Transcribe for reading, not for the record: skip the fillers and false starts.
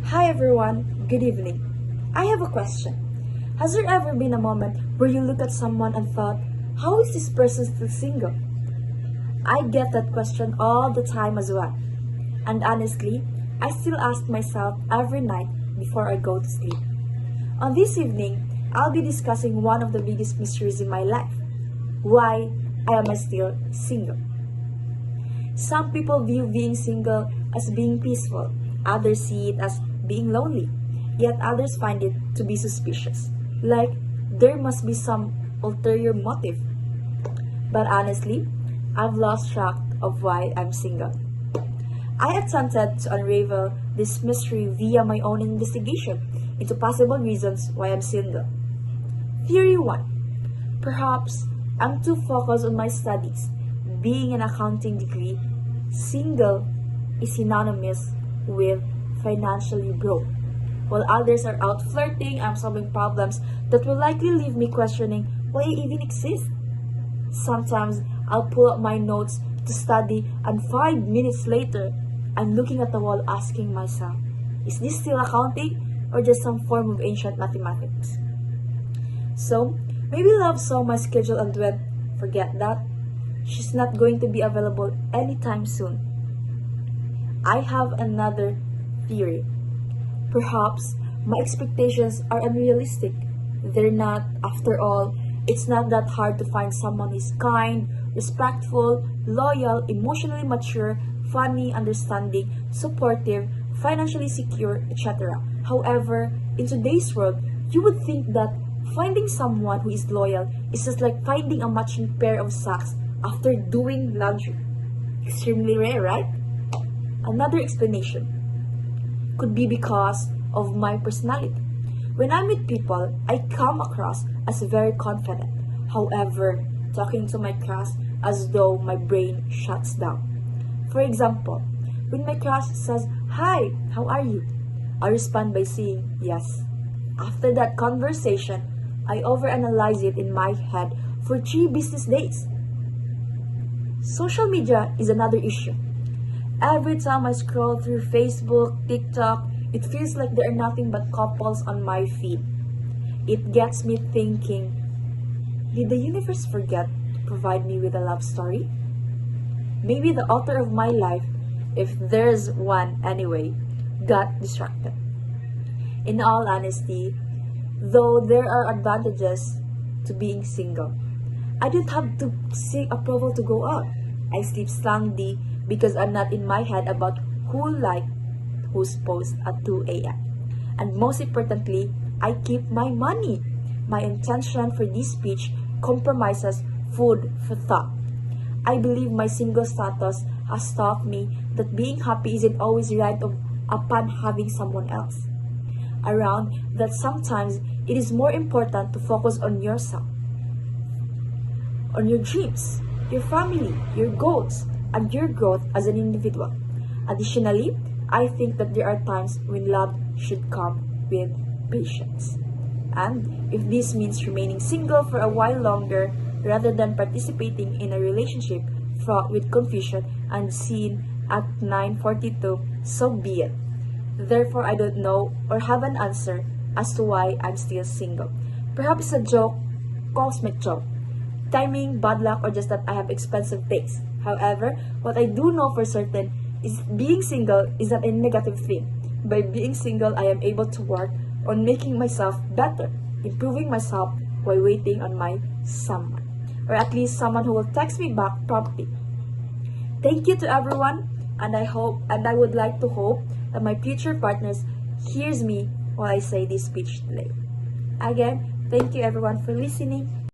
Hi everyone, good evening. I have a question. Has there ever been a moment where you look at someone and thought, how is this person still single? I get that question all the time as well. And honestly, I still ask myself every night before I go to sleep. On this evening, I'll be discussing one of the biggest mysteries in my life. Why am I still single? Some people view being single as being peaceful, others see it as being lonely, yet others find it to be suspicious, like there must be some ulterior motive. But honestly, I've lost track of why I'm single. I attempted to unravel this mystery via my own investigation into possible reasons why I'm single. Theory 1. Perhaps I'm too focused on my studies. Being an accounting degree, single is synonymous with financially broke. While others are out flirting, I'm solving problems that will likely leave me questioning why I even exist. Sometimes I'll pull up my notes to study, and 5 minutes later, I'm looking at the wall asking myself, is this still accounting or just some form of ancient mathematics? So, maybe love saw my schedule and went, forget that. She's not going to be available anytime soon. I have another theory. Perhaps my expectations are unrealistic. They're not, after all, it's not that hard to find someone who's kind, respectful, loyal, emotionally mature, funny, understanding, supportive, financially secure, etc. However, in today's world, you would think that finding someone who is loyal is just like finding a matching pair of socks after doing laundry. Extremely rare, right? Another explanation could be because of my personality. When I meet people, I come across as very confident. However, talking to my class as though my brain shuts down. For example, when my class says, "Hi, how are you?" I respond by saying yes. After that conversation, I overanalyze it in my head for 3 business days. Social media is another issue. Every time I scroll through Facebook, TikTok, it feels like there are nothing but couples on my feed. It gets me thinking, did the universe forget to provide me with a love story? Maybe the author of my life, if there's one anyway, got distracted. In all honesty, though there are advantages to being single, I don't have to seek approval to go out. I sleep soundly because I'm not in my head about who's post at 2 a.m. And most importantly, I keep my money. My intention for this speech compromises food for thought. I believe my single status has taught me that being happy isn't always right upon having someone else around, that sometimes it is more important to focus on yourself, on your dreams, your family, your goals, and your growth as an individual. Additionally, I think that there are times when love should come with patience. And if this means remaining single for a while longer rather than participating in a relationship fraught with confusion and seen at 9:42, so be it. Therefore, I don't know or have an answer as to why I'm still single. Perhaps a joke, cosmic joke, timing, bad luck, or just that I have expensive taste. However, what I do know for certain is being single is not a negative thing. By being single, I am able to work on making myself better, improving myself while waiting on my someone, or at least someone who will text me back promptly. Thank you to everyone, and I would like to hope that my future partners hears me while I say this speech today. Again, thank you everyone for listening.